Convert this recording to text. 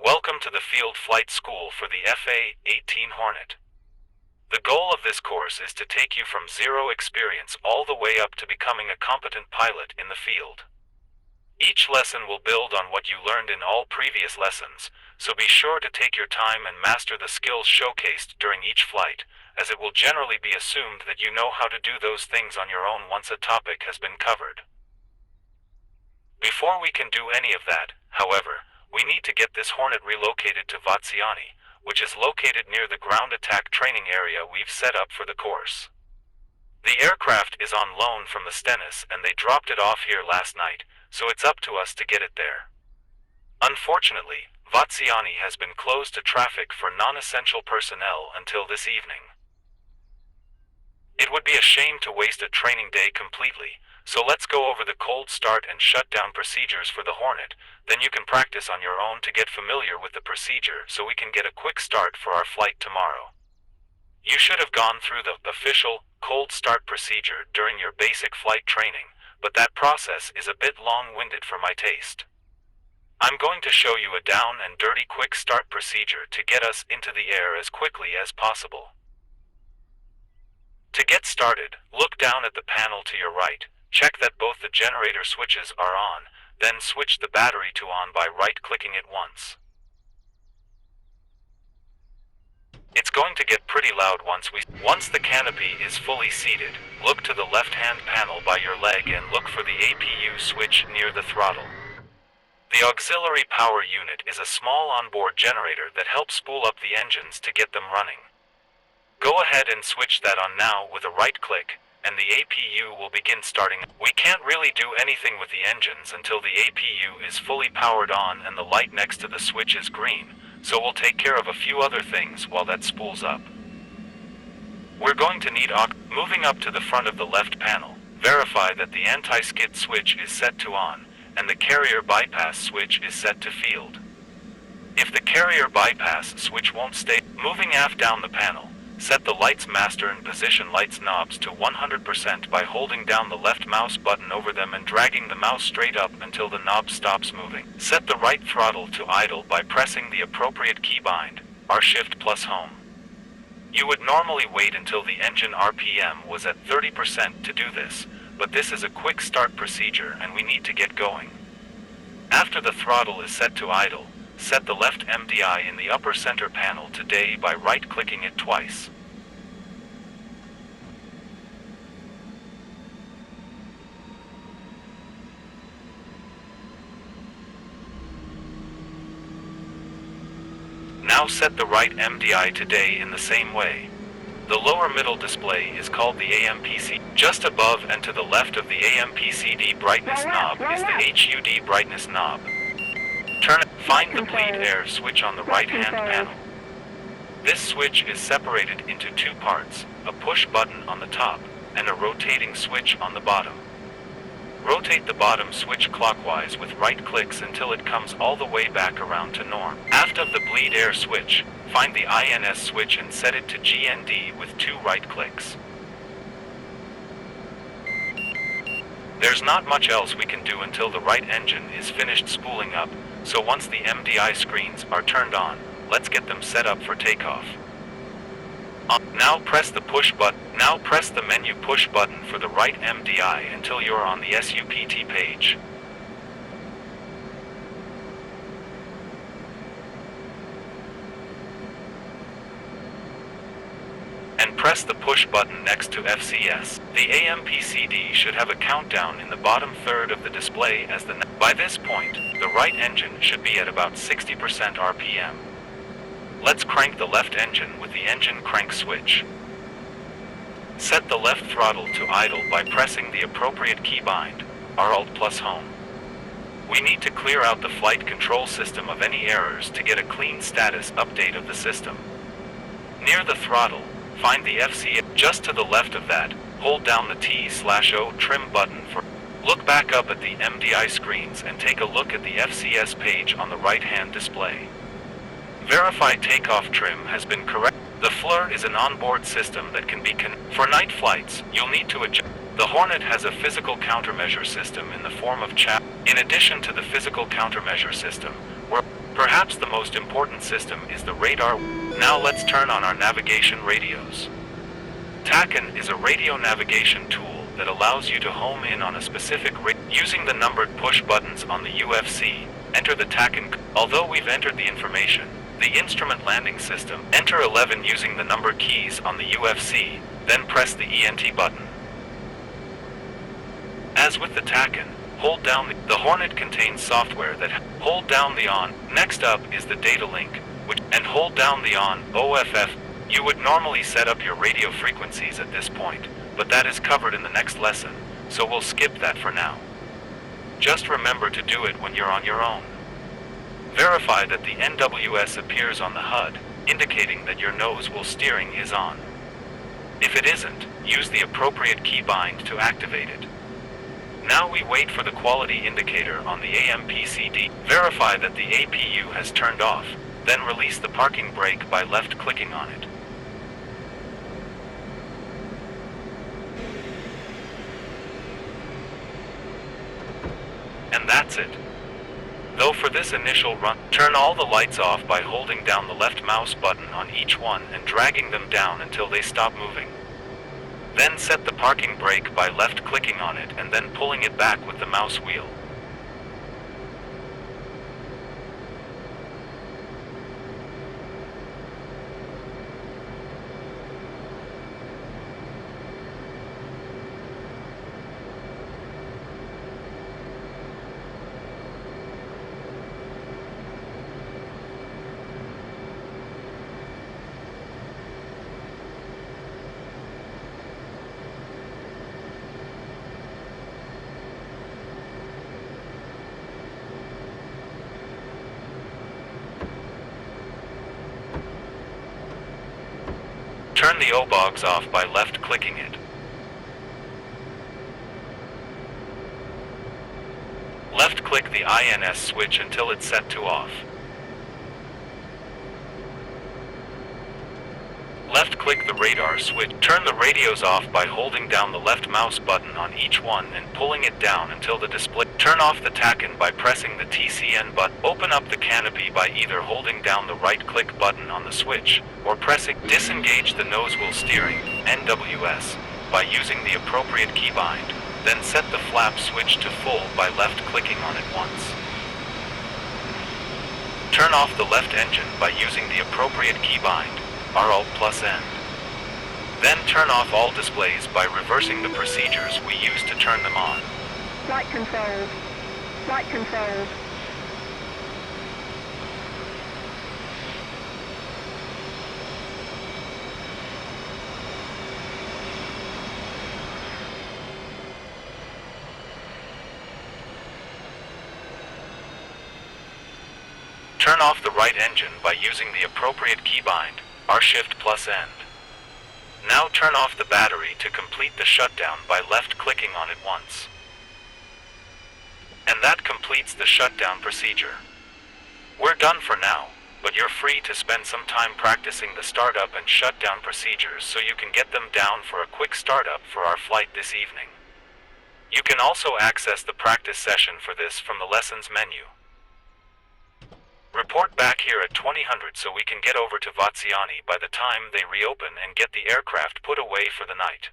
Welcome to the Field Flight School for the A-18C Hornet. The goal of this course is to take you from zero experience all the way up to becoming a competent pilot in the field. Each lesson will build on what you learned in all previous lessons, so be sure to take your time and master the skills showcased during each flight, as it will generally be assumed that you know how to do those things on your own once a topic has been covered. Before we can do any of that, however, we need to get this Hornet relocated to Vatsiani, which is located near the ground attack training area we've set up for the course. The aircraft is on loan from the Stennis and they dropped it off here last night, so it's up to us to get it there. Unfortunately, Vatsiani has been closed to traffic for non-essential personnel until this evening. It would be a shame to waste a training day completely, so let's go over the cold start and shutdown procedures for the Hornet, then you can practice on your own to get familiar with the procedure so we can get a quick start for our flight tomorrow. You should have gone through the official cold start procedure during your basic flight training, but that process is a bit long-winded for my taste. I'm going to show you a down and dirty quick start procedure to get us into the air as quickly as possible. To get started, look down at the panel to your right. Check that both the generator switches are on, then switch the battery to on by right-clicking it once. It's going to get pretty loud once the canopy is fully seated, look to the left-hand panel by your leg and look for the APU switch near the throttle. The auxiliary power unit is a small onboard generator that helps spool up the engines to get them running. Go ahead and switch that on now with a right click, and the APU will begin starting. We can't really do anything with the engines until the APU is fully powered on and the light next to the switch is green, so we'll take care of a few other things while that spools up. We're going to need moving up to the front of the left panel, verify that the anti-skid switch is set to on, and the carrier bypass switch is set to field. If the carrier bypass switch won't stay, moving aft down the panel, set the lights master and position lights knobs to 100% by holding down the left mouse button over them and dragging the mouse straight up until the knob stops moving. Set the right throttle to idle by pressing the appropriate keybind, R shift plus home. You would normally wait until the engine RPM was at 30% to do this, but this is a quick start procedure and we need to get going. After the throttle is set to idle, set the left MDI in the upper center panel to day by right-clicking it twice. Now set the right MDI to day in the same way. The lower middle display is called the AMPC. Just above and to the left of the AMPCD brightness knob is the HUD brightness knob. Find the bleed air switch on the right-hand panel. This switch is separated into two parts, a push button on the top and a rotating switch on the bottom. Rotate the bottom switch clockwise with right clicks until it comes all the way back around to norm. After the bleed air switch, find the INS switch and set it to GND with two right clicks. There's not much else we can do until the right engine is finished spooling up, so once the MDI screens are turned on, let's get them set up for takeoff. Now press the menu push button for the right MDI until you're on the SUPT page. And press the push button next to FCS. The AMPCD should have a countdown in the bottom third of the display as by this point, the right engine should be at about 60% RPM. Let's crank the left engine with the engine crank switch. Set the left throttle to idle by pressing the appropriate keybind, Alt plus home. We need to clear out the flight control system of any errors to get a clean status update of the system. Near the throttle, find the FCS. Just to the left of that, hold down the T/O trim button for. Look back up at the MDI screens and take a look at the FCS page on the right-hand display. Verify takeoff trim has been correct. The FLIR is an onboard system that can be for night flights, you'll need to adjust. The Hornet has a physical countermeasure system in the form of In addition to the physical countermeasure system, Perhaps the most important system is the radar. Now let's turn on our navigation radios. TACAN is a radio navigation tool that allows you to home in on a specific using the numbered push buttons on the UFC. Enter the TACAN. Although we've entered the information, the instrument landing system, enter 11 using the numbered keys on the UFC, then press the ENT button. As with the TACAN, hold down the Hornet contains software that hold down the on. Next up is the data link, and hold down the on OFF. You would normally set up your radio frequencies at this point, but that is covered in the next lesson, so we'll skip that for now. Just remember to do it when you're on your own. Verify that the NWS appears on the HUD, indicating that your nose wheel steering is on. If it isn't, use the appropriate keybind to activate it. Now we wait for the quality indicator on the AMPCD. Verify that the APU has turned off, then release the parking brake by left-clicking on it. And that's it. Though for this initial run, turn all the lights off by holding down the left mouse button on each one and dragging them down until they stop moving. Then set the parking brake by left-clicking on it and then pulling it back with the mouse wheel. Turn the O-bogs off by left-clicking it. Left-click the INS switch until it's set to off. Left-click the radar switch. Turn the radios off by holding down the left mouse button on each one and pulling it down until the display. Turn off the TACAN by pressing the TCN button. Open up the canopy by either holding down the right-click button on the switch or pressing. Disengage the nose wheel steering, NWS, by using the appropriate keybind. Then set the flap switch to full by left-clicking on it once. Turn off the left engine by using the appropriate keybind, RALT+N. Then turn off all displays by reversing the procedures we used to turn them on. Flight controls. Flight controls. Turn off the right engine by using the appropriate keybind, R-Shift+N. Now turn off the battery to complete the shutdown by left-clicking on it once. And that completes the shutdown procedure. We're done for now, but you're free to spend some time practicing the startup and shutdown procedures so you can get them down for a quick startup for our flight this evening. You can also access the practice session for this from the lessons menu. Report back here at 2000 so we can get over to Vatsiani by the time they reopen and get the aircraft put away for the night.